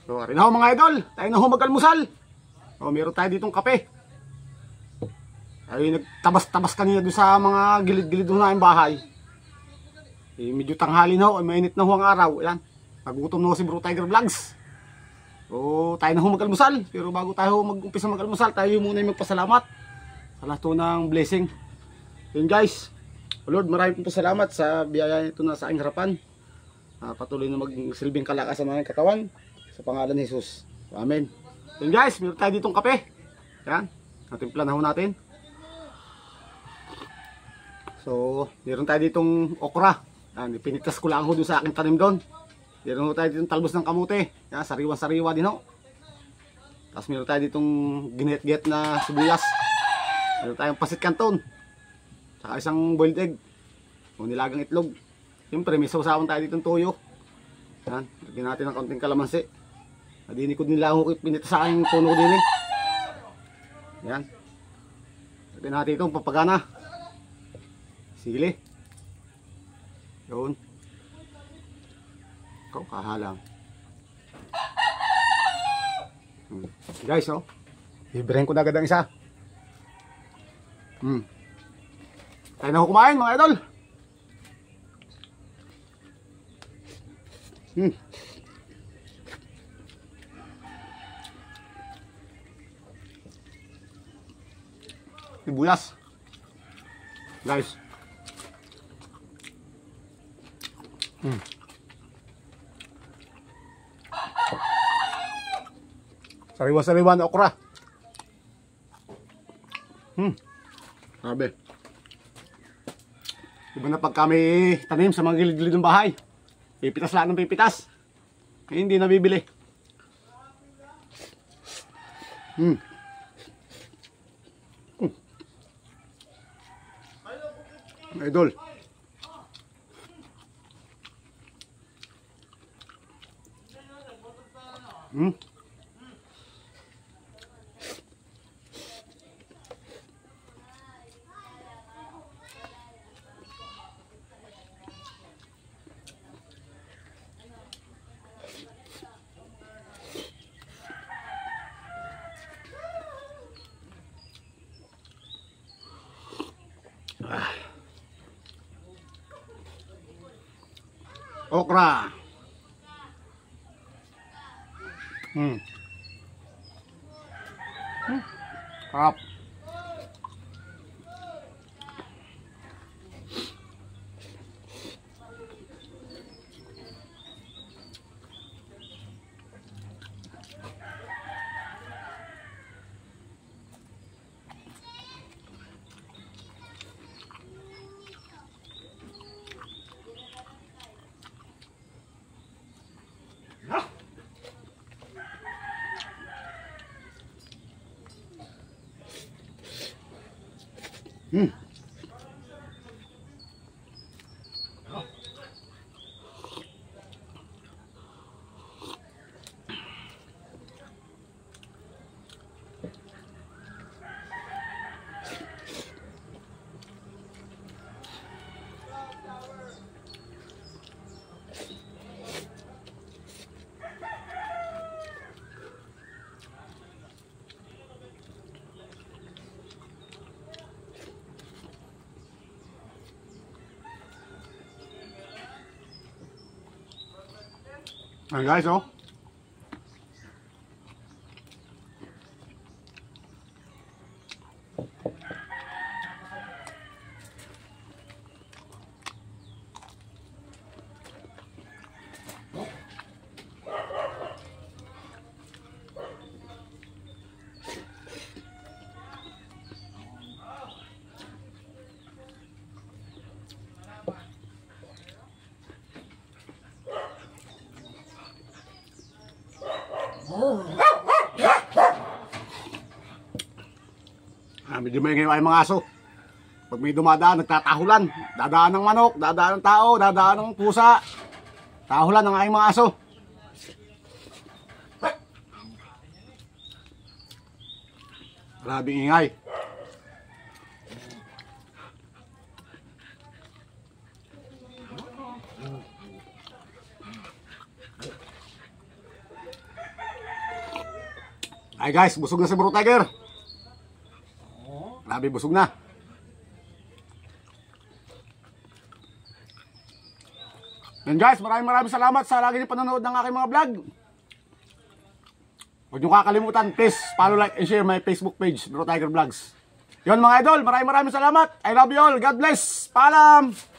So, rin ako mga idol, tayo na ho mag-almusal. So, meron tayo ditong kape. Ay nagtabas-tabas kanina doon sa mga gilid-gilid doon na yung bahay. Medyo tanghali na ho, mainit na ho ang araw. Ayan, nagutom na ho si Bro Tiger Vlogs. So, tayo na ho mag-almusal. Pero bago tayo mag-umpisa mag-almusal, tayo muna yung magpasalamat sa lahat ng blessing. Yun guys, Lord, maraming po salamat sa biyaya ito na sa aking harapan. Patuloy na magsilbing kalakas sa mga katawan. Sa pangalan ni Jesus. Amen. Yun guys, meron tayo ditong kape. Ayan, natimpla na ho natin. So, meron tayo ditong okra. Yan, pinitas ko lang ho doon sa aking tanim doon. Meron tayo ditong talbos ng kamote. Yan, sariwa-sariwa din ho. Tapos meron tayo ditong ginit-get na sibuyas. Meron tayong pasit canton. Saka isang boiled egg. O nilagang itlog. Siyempre, may sausawan tayo ditong toyo. Yan, lagyan natin ng konting kalamansi. Nadini ko din lang ho pinitas sa aking puno din eh. Yan. Lagyan natin itong papagana. Sili. Yun. Ikaw, kahalang. Guys, oh. Ibrahin ko na agad ang isa. Tayo na ho kumain, mga idol. Sibuyas. Guys. Sariwa-sariwa na okra. Grabe. Iba na pag kami tanim sa mga gilid-gilid ng bahay. Pipitas lang ng pipitas. Hindi nabibili. Idol. Okra. Sarap. Ayan guys, oh. Medyo may ngayon ay mga aso. Pag may dumadaan, nagtatahulan. Dadaan ng manok, dadaan ng tao, dadaan ng pusa. Tahulan ng aking mga aso. Grabing ingay. Ay guys, busog na si Bro Tiger. Grabe, busog na. And guys, maraming salamat sa lagi niyo panonood ng aking mga vlog. Huwag niyo kakalimutan, please follow, like, and share my Facebook page, Bro Tiger Vlogs. Yun mga idol, maraming salamat. I love you all. God bless. Paalam!